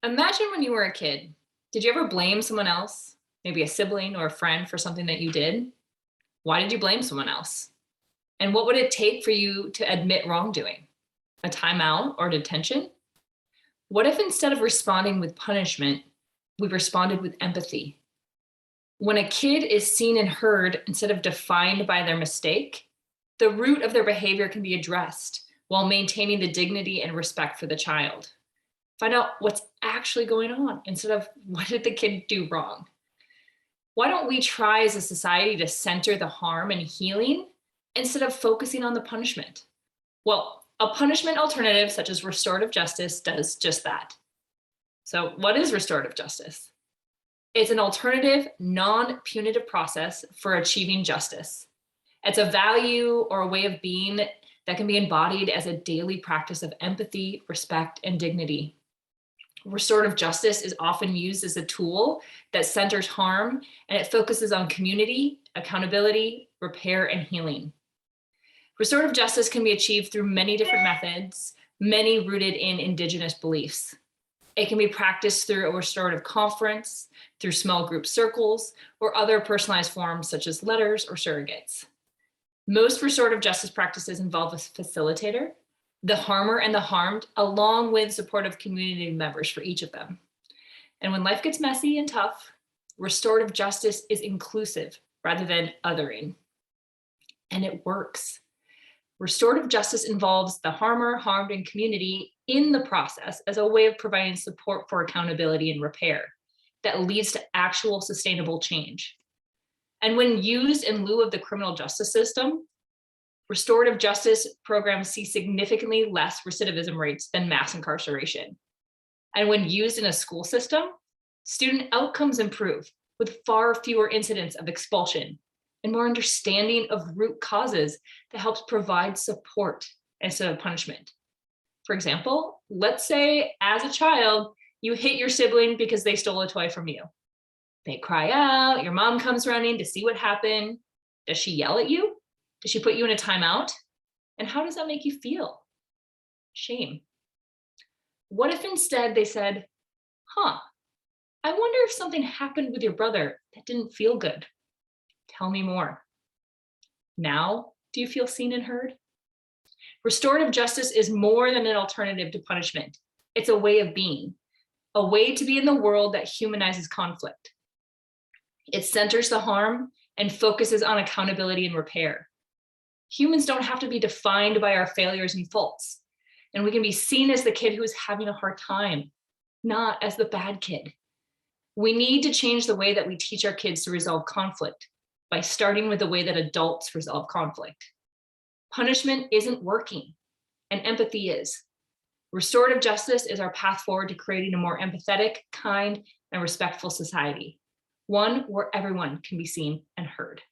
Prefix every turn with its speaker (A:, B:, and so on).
A: Imagine when you were a kid. Did you ever blame someone else, maybe a sibling or a friend, for something that you did? Why did you blame someone else? And what would it take for you to admit wrongdoing? A timeout or detention? What if instead of responding with punishment, we responded with empathy? When a kid is seen and heard instead of defined by their mistake, the root of their behavior can be addressed while maintaining the dignity and respect for the child. Find out what's actually going on instead of what did the kid do wrong. Why don't we try as a society to center the harm and healing instead of focusing on the punishment? Well, a punishment alternative such as restorative justice does just that. So, what is restorative justice? It's an alternative, non punitive process for achieving justice. It's a value or a way of being that can be embodied as a daily practice of empathy, respect, and dignity. Restorative justice is often used as a tool that centers harm, and it focuses on community, accountability, repair, and healing. Restorative justice can be achieved through many different methods, many rooted in Indigenous beliefs. It can be practiced through a restorative conference, through small group circles, or other personalized forms such as letters or surrogates. Most restorative justice practices involve a facilitator, the harmer and the harmed, along with supportive community members for each of them. And when life gets messy and tough, restorative justice is inclusive rather than othering. And it works. Restorative justice involves the harmer, harmed, and community in the process as a way of providing support for accountability and repair that leads to actual sustainable change. And when used in lieu of the criminal justice system, restorative justice programs see significantly less recidivism rates than mass incarceration. And when used in a school system, student outcomes improve with far fewer incidents of expulsion and more understanding of root causes that helps provide support instead of punishment. For example, let's say as a child, you hit your sibling because they stole a toy from you. They cry out, your mom comes running to see what happened. Does she yell at you? Does she put you in a timeout? And how does that make you feel? Shame. What if instead they said, I wonder if something happened with your brother that didn't feel good. Tell me more. Now, do you feel seen and heard? Restorative justice is more than an alternative to punishment. It's a way of being, a way to be in the world that humanizes conflict. It centers the harm and focuses on accountability and repair. Humans don't have to be defined by our failures and faults. And we can be seen as the kid who is having a hard time, not as the bad kid. We need to change the way that we teach our kids to resolve conflict by starting with the way that adults resolve conflict. Punishment isn't working, and empathy is. Restorative justice is our path forward to creating a more empathetic, kind, and respectful society, one where everyone can be seen and heard.